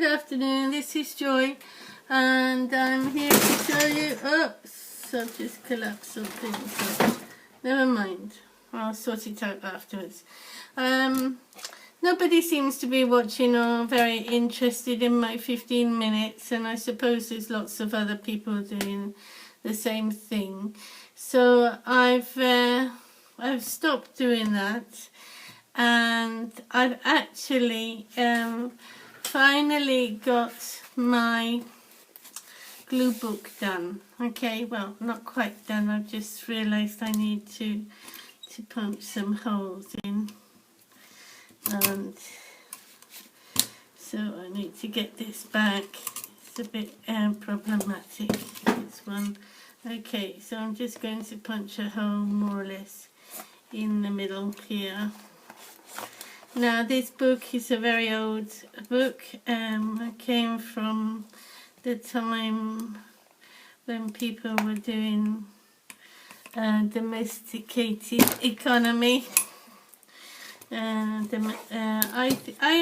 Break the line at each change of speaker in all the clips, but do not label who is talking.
afternoon, this is Joy, and I'm here to tell you, oops, I've just collapsed something, so never mind, I'll sort it out afterwards. Nobody seems to be watching or very interested in my 15 minutes, and I suppose there's lots of other people doing the same thing. So I've stopped doing that, and I've actually finally got my glue book done. Okay, well, not quite done. I've just realised I need to punch some holes in, and so I need to get this back. It's a bit problematic, this one. Okay, so I'm just going to punch a hole more or less in the middle here. Now this book is a very old book. It came from the time when people were doing domesticated economy. I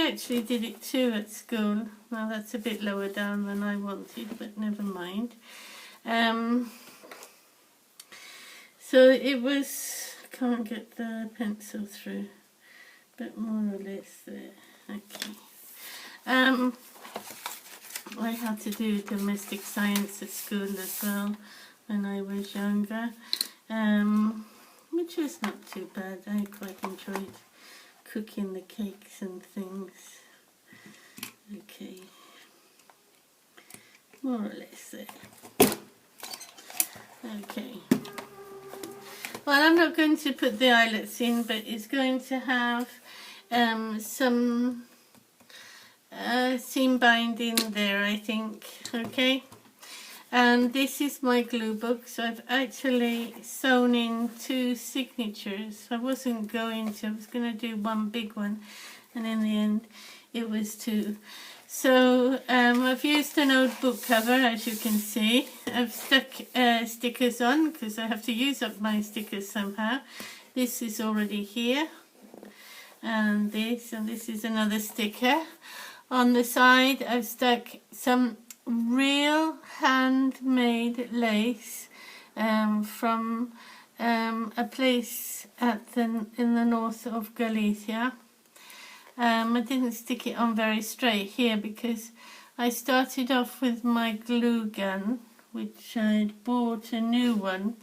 actually did it too at school. Well, that's a bit lower down than I wanted, but never mind. So it was, I can't get the pencil through, but more or less there. Okay. I had to do domestic science at school as well when I was younger, which was not too bad. I quite enjoyed cooking the cakes and things. Okay, more or less there. Okay. Well, I'm not going to put the eyelets in, but it's going to have some seam binding there, I think. Okay, and this is my glue book, so I've actually sewn in 2 signatures. I was going to do one big one, and in the end it was 2. So I've used an old book cover, as you can see. I've stuck stickers on because I have to use up my stickers somehow. This is already here, and this is another sticker. On the side I've stuck some real handmade lace from a place in the north of Galicia. I didn't stick it on very straight here because I started off with my glue gun, which I'd bought a new one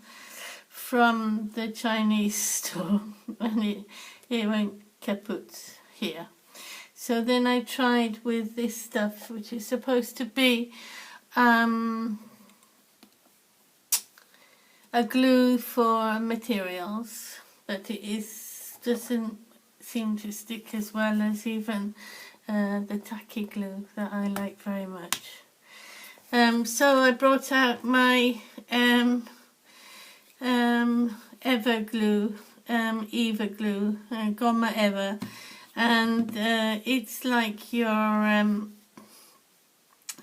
from the Chinese store, and it went kaput here. So then I tried with this stuff, which is supposed to be a glue for materials, but it doesn't seem to stick as well as even the tacky glue that I like very much. So I brought out my Eva glue, Gomma Eva, and it's like your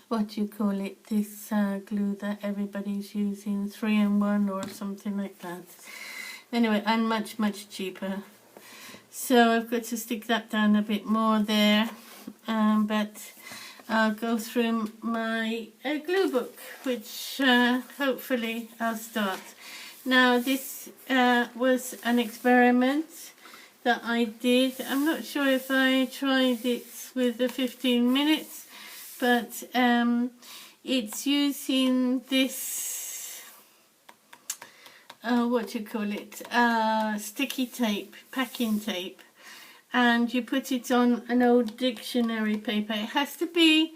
what do you call it, this glue that everybody's using, 3-in-1 or something like that. Anyway, and much cheaper. So I've got to stick that down a bit more there, but I'll go through my glue book, which hopefully I'll start. Now this was an experiment that I did. I'm not sure if I tried it with the 15 minutes, but it's using this, what do you call it, sticky tape, packing tape, and you put it on an old dictionary paper. It has to be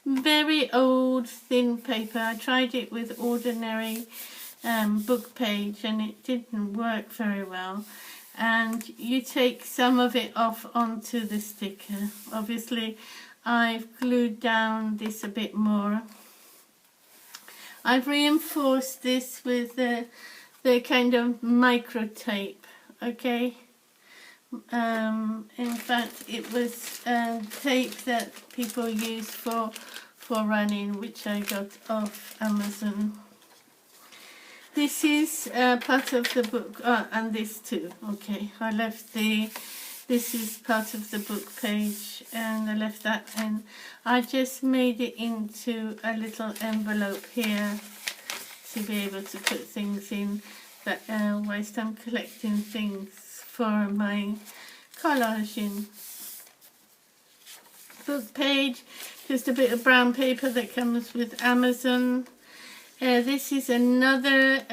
very old, thin paper. I tried it with ordinary book page and it didn't work very well. And you take some of it off onto the sticker. Obviously I've glued down this a bit more. I've reinforced this with the kind of micro tape, okay? In fact, it was tape that people use for running, which I got off Amazon. This is part of the book, and this too. Okay, I left the This is part of the book page, and I left that in. I just made it into a little envelope here to be able to put things in, but whilst I'm collecting things for my collaging book page. Just a bit of brown paper that comes with Amazon. This is another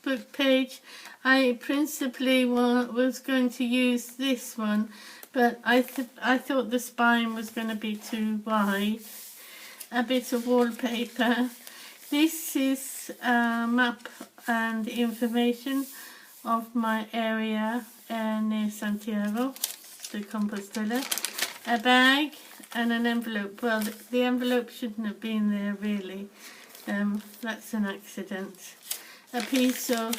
book page. I principally was going to use this one, but I thought the spine was going to be too wide. A bit of wallpaper. This is a map and information of my area near Santiago de Compostela. A bag and an envelope. Well, the envelope shouldn't have been there really. That's an accident. A piece of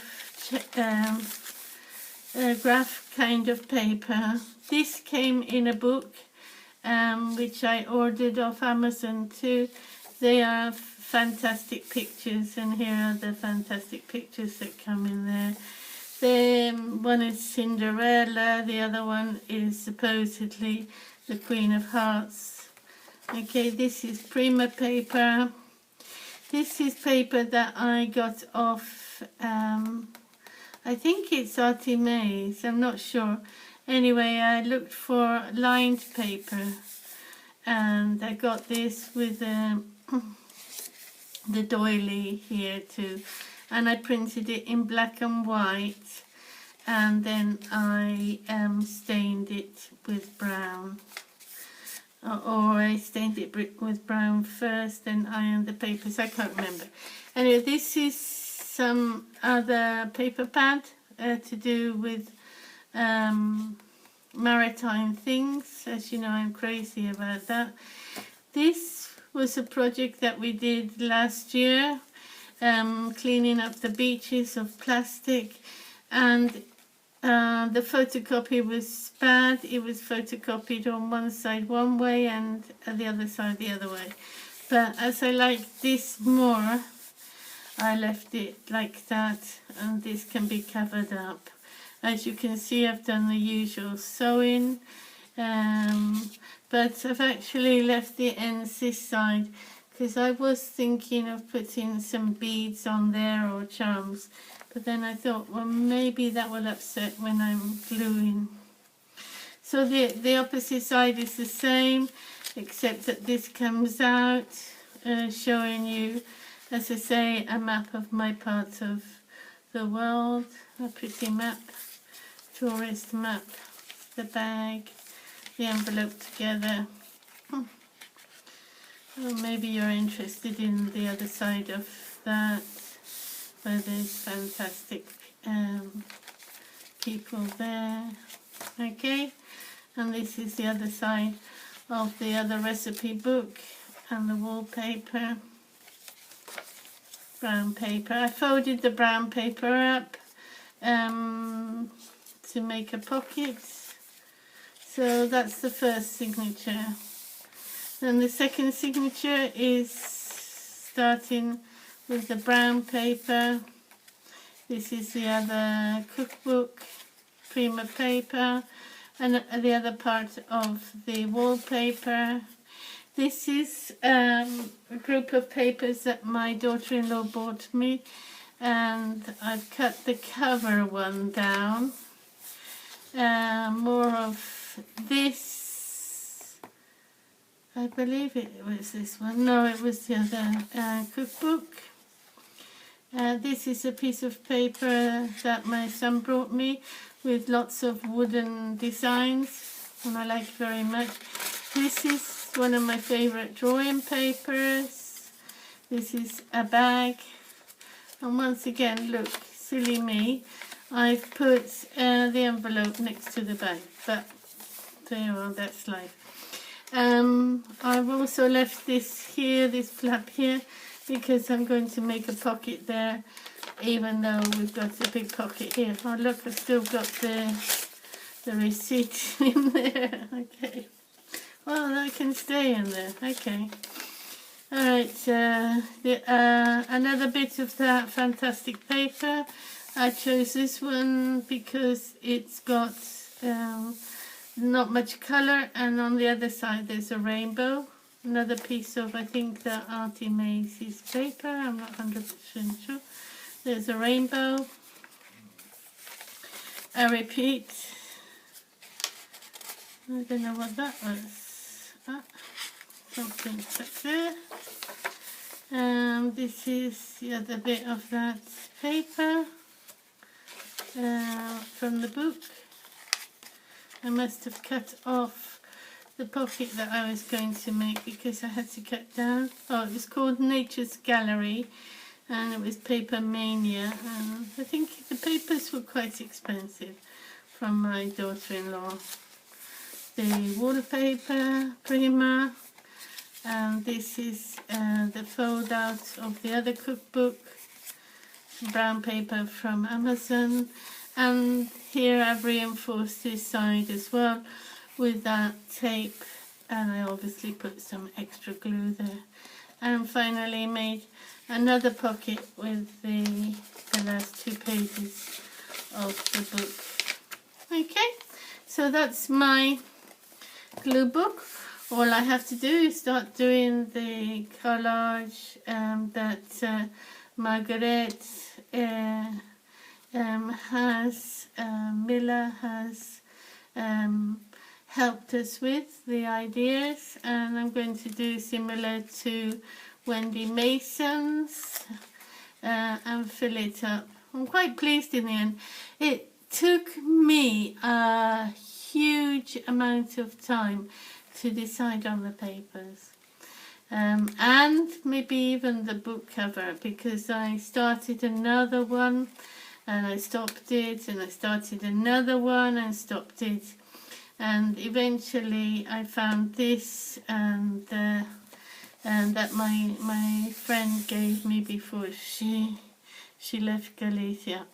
graph kind of paper. This came in a book which I ordered off Amazon too. They are fantastic pictures, and here are the fantastic pictures that come in there. One is Cinderella, the other one is supposedly the Queen of Hearts. Okay, this is Prima paper. This is paper that I got off, I think it's Artimaze, I'm not sure. Anyway, I looked for lined paper, and I got this with the doily here too, and I printed it in black and white, and then I stained it with brown, or I stained it with brown first, then ironed the papers. I can't remember. Anyway, this is some other paper pad to do with maritime things. As you know, I'm crazy about that. This was a project that we did last year, cleaning up the beaches of plastic, and the photocopy was bad. It was photocopied on one side one way and the other side the other way. But as I like this more, I left it like that, and this can be covered up. As you can see, I've done the usual sewing, but I've actually left the ends this side because I was thinking of putting some beads on there or charms, but then I thought, well, maybe that will upset when I'm gluing. So the opposite side is the same, except that this comes out showing you, as I say, a map of my part of the world. A pretty map, tourist map. The bag, the envelope together. Well, maybe you're interested in the other side of that, where there's fantastic people there. Okay, and this is the other side of the other recipe book, and the wallpaper. Brown paper. I folded the brown paper up to make a pocket. So that's the first signature. Then the second signature is starting with the brown paper. This is the other cookbook, Prima paper, and the other part of the wallpaper. This is a group of papers that my daughter-in-law bought me, and I've cut the cover one down. More of this. I believe it was this one. No, it was the other cookbook. This is a piece of paper that my son brought me with lots of wooden designs, and I like it very much. This is one of my favorite drawing papers. This is a bag, and once again, look, silly me, I've put the envelope next to the bag, but there you are, that's life. I've also left this here, this flap here, because I'm going to make a pocket there, even though we've got a big pocket here. Oh look, I've still got the receipt in there. Okay. Well, that can stay in there. Okay. Alright, another bit of that fantastic paper. I chose this one because it's got not much colour, and on the other side there's a rainbow. Another piece of, I think, the Artie Macy's paper, I'm not 100% sure. There's a rainbow. I repeat, I don't know what that was. Something stuck there. This is the other bit of that paper from the book. I must have cut off the pocket that I was going to make because I had to cut down. Oh, it was called Nature's Gallery, and it was Paper Mania, and I think the papers were quite expensive from my daughter-in-law. The wallpaper, Prima, and this is the fold out of the other cookbook, brown paper from Amazon, and here I've reinforced this side as well with that tape, and I obviously put some extra glue there, and finally made another pocket with the last 2 pages of the book. Okay, so that's my glue book. All I have to do is start doing the collage that Margaret Miller has helped us with the ideas, and I'm going to do similar to Wendy Mason's and fill it up. I'm quite pleased in the end. It took me a huge amount of time to decide on the papers, and maybe even the book cover, because I started another one and I stopped it, and I started another one and stopped it, and eventually I found this, and that my friend gave me before she left Galicia.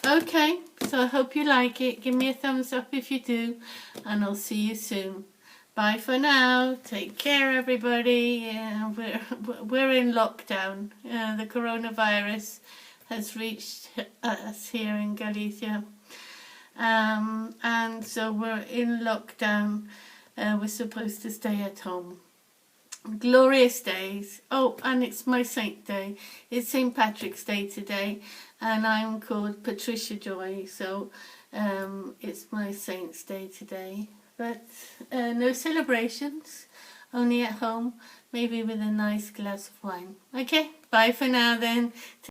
Okay, so I hope you like it. Give me a thumbs up if you do, and I'll see you soon. Bye for now. Take care, everybody. We're in lockdown. The coronavirus has reached us here in Galicia, and so we're in lockdown. We're supposed to stay at home. Glorious days. Oh, and it's my saint day. It's St. Patrick's Day today, and I'm called Patricia Joy, so it's my saint's day today. But no celebrations, only at home, maybe with a nice glass of wine. Okay, bye for now then.